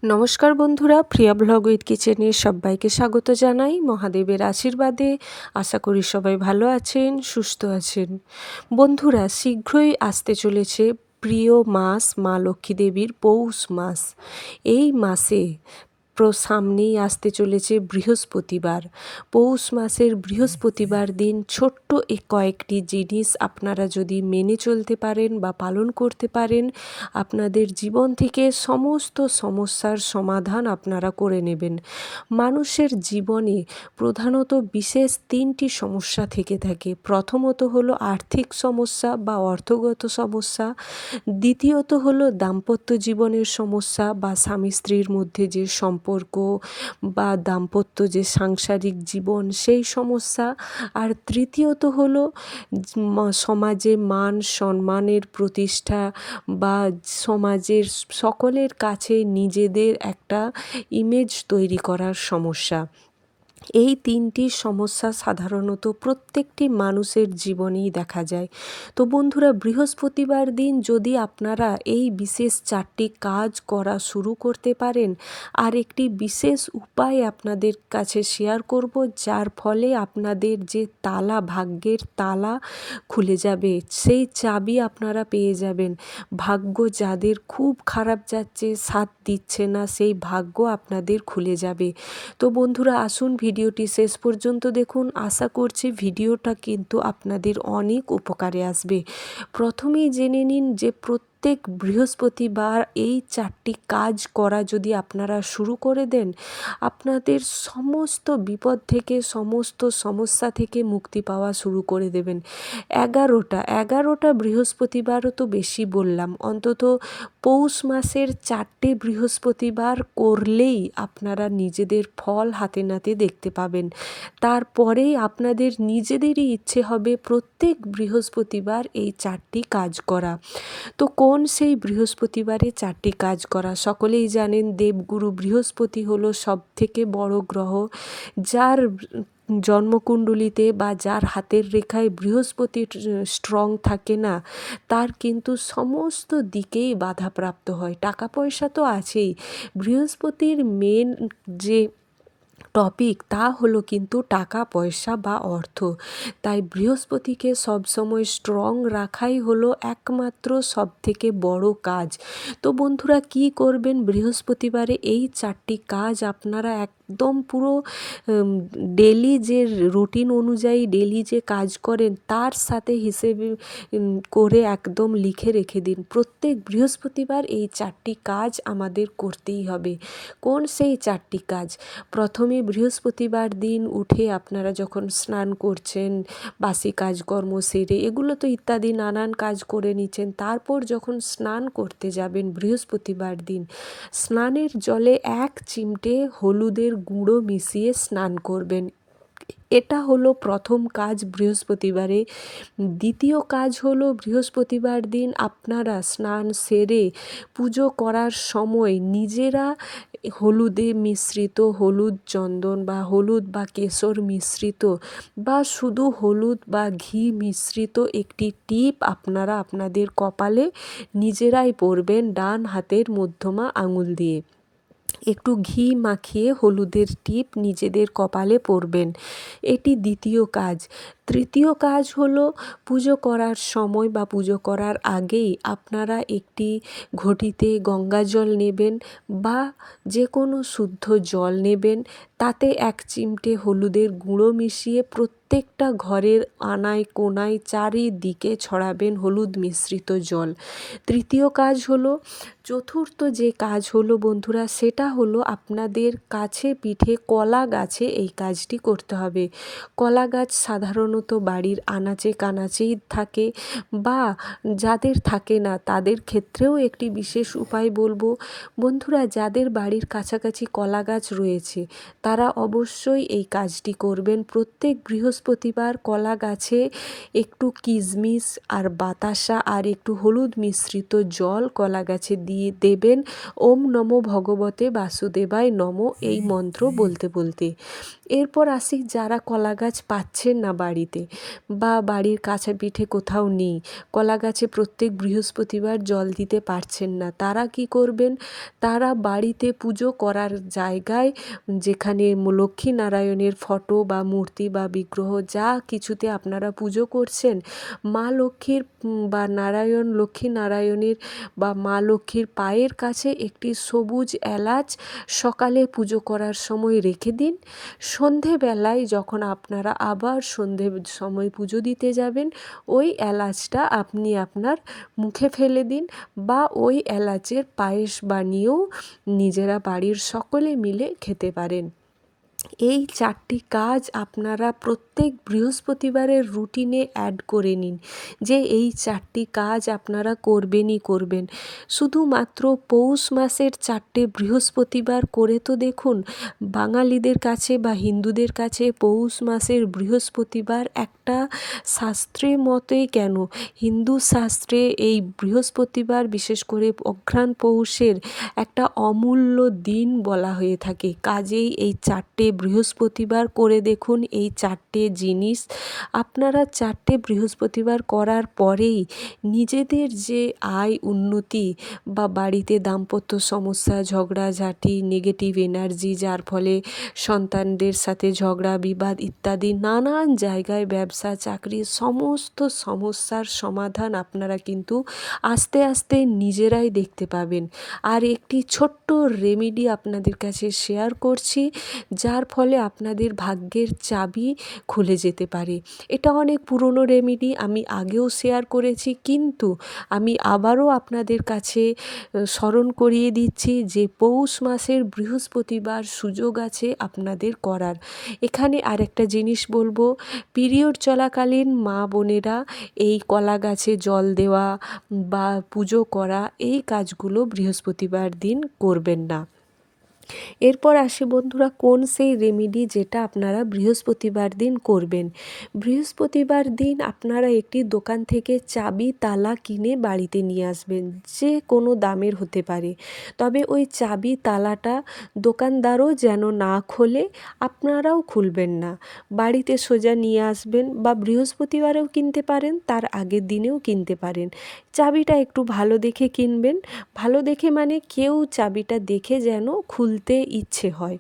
নমস্কার বন্ধুরা, প্রিয়া blog with কিচেনে সবাইকে স্বাগত জানাই। মহাদেবের আশীর্বাদে আশা করি সবাই ভালো আছেন, সুস্থ আছেন। বন্ধুরা, শীঘ্রই আসতে চলেছে প্রিয় মাস মা লক্ষ্মী দেবীর পৌষ মাস। এই মাসে সামনেই আসতে চলেছে বৃহস্পতিবার। পৌষ মাসের বৃহস্পতিবার দিন ছোট্ট কয়েকটি জিনিস আপনারা যদি মেনে চলতে পারেন বা পালন করতে পারেন, আপনাদের জীবন থেকে সমস্ত সমস্যার সমাধান আপনারা করে নেবেন। মানুষের জীবনে প্রধানত বিশেষ তিনটি সমস্যা থেকে থাকে। প্রথমত হলো আর্থিক সমস্যা বা অর্থগত সমস্যা, দ্বিতীয়ত হলো দাম্পত্য জীবনের সমস্যা বা স্বামী স্ত্রীর মধ্যে যে সম্পর্ক বা দাম্পত্য যে সাংসারিক জীবন সেই সমস্যা, আর তৃতীয়ত হলো সমাজে মান সম্মানের প্রতিষ্ঠা বা সমাজের সকলের কাছে নিজেদের একটা ইমেজ তৈরি করার সমস্যা। এই তিনটি সমস্যা সাধারণত প্রত্যেকটি মানুষের জীবনেই দেখা যায়। তো বন্ধুরা, বৃহস্পতিবার দিন যদি আপনারা এই বিশেষ চারটি কাজ করা শুরু করতে পারেন, আর একটি বিশেষ উপায় আপনাদের কাছে শেয়ার করব, যার ফলে আপনাদের যে তালা, ভাগ্যের তালা খুলে যাবে, সেই চাবি আপনারা পেয়ে যাবেন। ভাগ্য যাদের খুব খারাপ যাচ্ছে, সাথ দিচ্ছে না, সেই ভাগ্য আপনাদের খুলে যাবে। তো বন্ধুরা, আসুন ভিডিওটি শেষ পর্যন্ত দেখুন। আশা করছি ভিডিওটা কিন্তু আপনাদের অনেক উপকারে আসবে। প্রথমেই জেনে নিন যে প্রত্যেক বৃহস্পতিবার এই চারটি কাজ করা যদি আপনারা শুরু করে দেন, আপনাদের সমস্ত বিপদ থেকে, সমস্ত সমস্যা থেকে মুক্তি পাওয়া শুরু করে দেবেন। 11টা বৃহস্পতিবারও তো বেশি বললাম, অন্তত পৌষ মাসের 4টে বৃহস্পতিবার করলেই আপনারা নিজেদের ফল হাতে নাতে দেখতে পাবেন। তারপরেই আপনাদের নিজেদেরই ইচ্ছে হবে প্রত্যেক বৃহস্পতিবার এই 4টি কাজ করা। তো কোন সেই বৃহস্পতিবারে 4টি কাজ করা? সকলেই জানেন দেবগুরু বৃহস্পতি হলো সবথেকে বড় গ্রহ। যার জন্মকুণ্ডলিতে বা যার হাতের রেখায় বৃহস্পতি স্ট্রং থাকে না, তার কিন্তু সমস্ত দিকেই বাধাপ্রাপ্ত হয়। টাকা পয়সা তো আছেই, বৃহস্পতির মেন যে টপিক তা হলো কিন্তু টাকা পয়সা বা অর্থ। তাই বৃহস্পতিকে সবসময় স্ট্রং রাখাই হলো একমাত্র সবথেকে বড় কাজ। তো বন্ধুরা, কি করবেন বৃহস্পতিবারে? এই 4টি কাজ আপনারা একদম পুরো ডেলি যে রুটিন অনুযায়ী ডেলি যে কাজ করেন তার সাথে হিসেবে করে একদম লিখে রেখে দিন। প্রত্যেক বৃহস্পতিবার এই 4টি কাজ আমাদের করতেই হবে। কোন সেই 4টি কাজ? প্রথমে বৃহস্পতিবার দিন উঠে আপনারা যখন স্নান করছেন, বাসি কাজকর্ম সেরে, এগুলো তো ইত্যাদি নানান কাজ করে নিচ্ছেন, তারপর যখন স্নান করতে যাবেন বৃহস্পতিবার দিন, স্নানের জলে 1 চিমটে হলুদের গুঁড়ো মিশিয়ে স্নান করবেন। এটা হলো প্রথম কাজ বৃহস্পতিবারে। দ্বিতীয় কাজ হলো বৃহস্পতিবার দিন আপনারা স্নান সেরে পুজো করার সময় নিজেরা হলুদে মিশ্রিত, হলুদ চন্দন বা হলুদ বা কেশর মিশ্রিত বা শুধু হলুদ বা ঘি মিশ্রিত একটি টিপ আপনারা আপনাদের কপালে নিজেরাই পরবেন, ডান হাতের মধ্যমা আঙুল দিয়ে একটু ঘি মাখিয়ে হলুদের টিপ নিজেদের কপালে পরবেন। এটি দ্বিতীয় কাজ। তৃতীয় কাজ হলো পুজো করার সময় বা পুজো করার আগেই আপনারা একটি ঘটিতে গঙ্গা জল নেবেন বা যে কোনো শুদ্ধ জল নেবেন, তাতে 1 চিমটে হলুদের গুঁড়ো মিশিয়ে প্রত্যেকটা ঘরের আনায় কোণায় চারিদিকে ছড়াবেন হলুদ মিশ্রিত জল। তৃতীয় কাজ হলো। চতুর্থ যে কাজ হলো বন্ধুরা, সেটা হলো আপনাদের কাছে পিঠে কলা গাছে এই কাজটি করতে হবে। কলা গাছ সাধারণত বাড়ির আনাচে কানাচেই থাকে, বা যাদের থাকে না তাদের ক্ষেত্রেও একটি বিশেষ উপায় বলবো। বন্ধুরা, যাদের বাড়ির কাছাকাছি কলা গাছ রয়েছে তারা অবশ্যই এই কাজটি করবেন। প্রত্যেক বৃহস্পতিবার কলা গাছে একটু কিশমিশ আর বাতাসা আর একটু হলুদ মিশ্রিত জল কলা গাছে দিয়ে দেবেন। ওম নমো ভগবতে বাসুদেবায় নমঃ এই মন্ত্র বলতে বলতে। এরপর আসি যারা কলা গাছ পাচ্ছেন না বাড়িতে বা বাড়ির কাছে পিঠে কোথাও নেই, কলা গাছে প্রত্যেক বৃহস্পতিবার জল দিতে পারছেন না, তারা কি করবেন? তারা বাড়িতে পুজো করার জায়গায় যেখানে লক্ষ্মীনারায়ণের ফটো বা মূর্তি বা বিগ্রহ যা কিছুতে আপনারা পুজো করছেন, মা লক্ষ্মীর বা লক্ষ্মীনারায়ণের বা মা লক্ষ্মীর পায়ের কাছে একটি সবুজ এলাচ সকালে পুজো করার সময় রেখে দিন। সন্ধেবেলায় যখন আপনারা আবার সন্ধে সময় পুজো দিতে যাবেন, ওই এলাচটা আপনি আপনার মুখে ফেলে দিন বা ওই এলাচের পায়েস বানিয়েও নিজেরা বাড়ির সকলে মিলে খেতে পারেন। এই 4টি কাজ আপনারা প্রত্যেক বৃহস্পতিবারের রুটিনে অ্যাড করে নিন যে এই 4টি কাজ আপনারা করবেনই করবেন। শুধুমাত্র পৌষ মাসের 4টে বৃহস্পতিবার করে তো দেখুন। বাঙালিদের কাছে বা হিন্দুদের কাছে পৌষ মাসের বৃহস্পতিবার একটা শাস্ত্রের মতোই কেন, হিন্দু শাস্ত্রে এই বৃহস্পতিবার বিশেষ করে অঘ্রাণ পৌষের একটা অমূল্য দিন বলা হয়ে থাকে। কাজেই এই 4টে বৃহস্পতিবার করে দেখুন এই 4টে জিনিস। আপনারা 4টে বৃহস্পতিবার করার পরেই নিজেদের যে আয় উন্নতি বা বাড়িতে দাম্পত্য সমস্যা, ঝগড়াঝাঁটি, নেগেটিভ এনার্জি যার ফলে সন্তানদের সাথে ঝগড়া বিবাদ ইত্যাদি নানান জায়গায় ব্যবসা চাকরি সমস্ত সমস্যার সমাধান আপনারা কিন্তু আস্তে আস্তে নিজেরাই দেখতে পাবেন। আর একটি ছোট্ট রেমেডি আপনাদের কাছে শেয়ার করছি যার ফলে আপনাদের ভাগ্যের চাবি খুলে যেতে পারে। এটা অনেক পুরনো রেমেডি, আমি আগেও শেয়ার করেছি, কিন্তু আমি আবারও আপনাদের কাছে স্মরণ করিয়ে দিচ্ছি যে পৌষ মাসের বৃহস্পতিবার সুযোগ আছে আপনাদের করার। এখানে আরেকটা জিনিস বলবো, পিরিয়ড চলাকালীন মা বোনেরা এই কলা গাছে জল দেওয়া বা পুজো করা এই কাজগুলো বৃহস্পতিবার দিন করবেন না। এরপর আসি বন্ধুরা কোন সেই রেমেডি যেটা আপনারা বৃহস্পতিবার দিন করবেন। বৃহস্পতিবার দিন আপনারা একটি দোকান থেকে চাবি তালা কিনে বাড়িতে নিয়ে আসবেন, যে কোনো দামের হতে পারে। তবে ওই চাবি তালাটা দোকানদারও যেন না খোলে, আপনারাও খুলবেন না, বাড়িতে সোজা নিয়ে আসবেন বা বৃহস্পতিবারেও কিনতে পারেন, তার আগের দিনেও কিনতে পারেন। চাবিটা একটু ভালো দেখে কিনবেন, ভালো দেখে মানে কেউ চাবিটা দেখে যেন খুলতে ইচ্ছে হয়,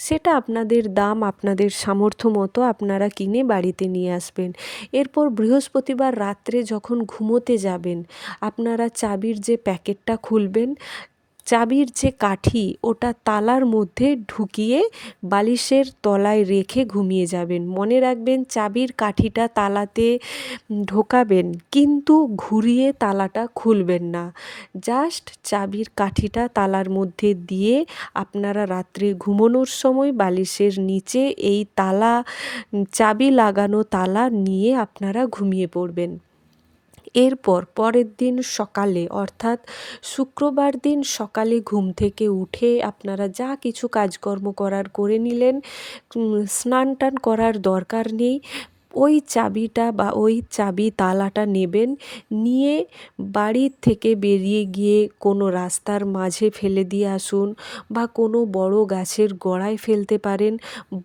সেটা আপনাদের দাম আপনাদের সামর্থ্য মতো আপনারা কিনে বাড়িতে নিয়ে আসবেন। এরপর বৃহস্পতিবার রাত্রে যখন ঘুমোতে যাবেন, আপনারা চাবির যে প্যাকেটটা খুলবেন, চাবির যে কাঠি ওটা তালার মধ্যে ঢুকিয়ে বালিশের তলায় রেখে ঘুমিয়ে যাবেন। মনে রাখবেন চাবির কাঠিটা তালাতে ঢোকাবেন কিন্তু ঘুরিয়ে তালাটা খুলবেন না, জাস্ট চাবির কাঠিটা তালার মধ্যে দিয়ে আপনারা রাত্রে ঘুমানোর সময় বালিশের নিচে এই তালা চাবি লাগানো তালা নিয়ে আপনারা ঘুমিয়ে পড়বেন। এরপর পরের দিন সকালে অর্থাৎ শুক্রবার দিন সকালে ঘুম থেকে উঠে আপনারা যা কিছু কাজকর্ম করার করে নিলেন, স্নান টান করার দরকার নেই। ওই চাবিটা বা ওই চাবি তালাটা নেবেন, নিয়ে বাড়ির থেকে বেরিয়ে গিয়ে কোনো রাস্তার মাঝে ফেলে দিয়ে আসুন বা কোনো বড় গাছের গোড়ায় ফেলতে পারেন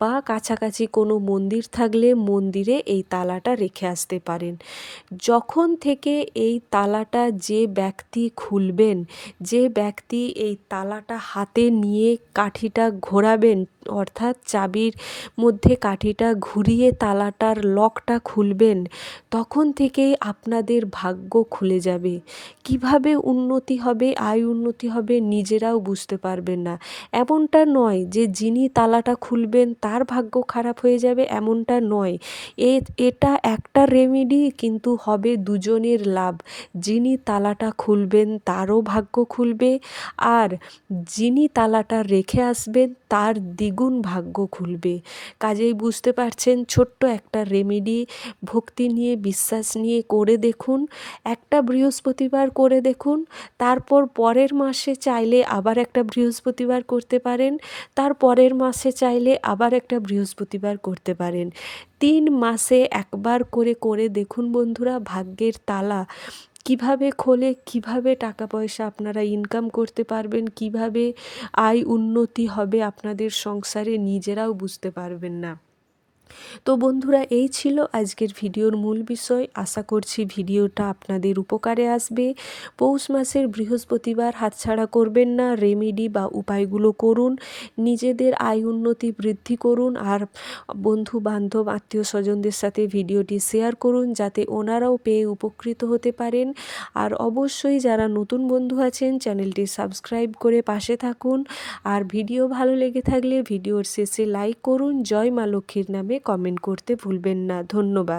বা কাছাকাছি কোনো মন্দির থাকলে মন্দিরে এই তালাটা রেখে আসতে পারেন। যখন থেকে এই তালাটা যে ব্যক্তি খুলবেন, যে ব্যক্তি এই তালাটা হাতে নিয়ে কাঠিটা ঘোরাবেন অর্থাৎ চাবির মধ্যে কাঠিটা ঘুরিয়ে তালাটার লকটা খুলবেন, তখন থেকেই আপনাদের ভাগ্য খুলে যাবে। কিভাবে উন্নতি হবে, আয় উন্নতি হবে নিজেরাও বুঝতে পারবেন না। এমনটা নয় যে যিনি তালাটা খুলবেন তার ভাগ্য খারাপ হয়ে যাবে, এমনটা নয়। এটা একটা রেমেডি কিন্তু হবে দুজনের লাভ। যিনি তালাটা খুলবেন তারও ভাগ্য খুলবে, আর যিনি তালাটা রেখে আসবেন তার দ্বিগুণ ভাগ্য খুলবে। কাজেই বুঝতে পারছেন ছোট্ট একটা রেমেডি রেমেডি ভক্তি নিয়ে বিশ্বাস নিয়ে করে দেখুন। একটা বৃহস্পতিবার করে দেখুন, তারপর পরের মাসে চাইলে আবার একটা বৃহস্পতিবার করতে পারেন, তার পরের মাসে চাইলে আবার একটা বৃহস্পতিবার করতে পারেন। 3 মাসে একবার করে করে দেখুন বন্ধুরা, ভাগ্যের তালা কিভাবে খোলে, কিভাবে টাকা পয়সা আপনারা ইনকাম করতে পারবেন, কিভাবে আয় উন্নতি হবে আপনাদের সংসারে, নিজেরাও বুঝতে পারবেন না। তো বন্ধুরা, এই ছিল আজকের ভিডিওর মূল বিষয়। আশা করছি ভিডিওটা আপনাদের উপকারে আসবে। পৌষ মাসের বৃহস্পতিবার হাতছাড়া করবেন না, রেমেডি বা উপায়গুলো করুন, নিজেদের আয় উন্নতি বৃদ্ধি করুন, আর বন্ধু বান্ধব আত্মীয় স্বজনদের সাথে ভিডিওটি শেয়ার করুন যাতে ওনারাও পেয়ে উপকৃত হতে পারেন। আর অবশ্যই যারা নতুন বন্ধু আছেন চ্যানেলটি সাবস্ক্রাইব করে পাশে থাকুন। আর ভিডিও ভালো লেগে থাকলে ভিডিওর শেষে লাইক করুন, জয় মা লক্ষ্মীর নামে কমেন্ট করতে ভুলবেন না। ধন্যবাদ।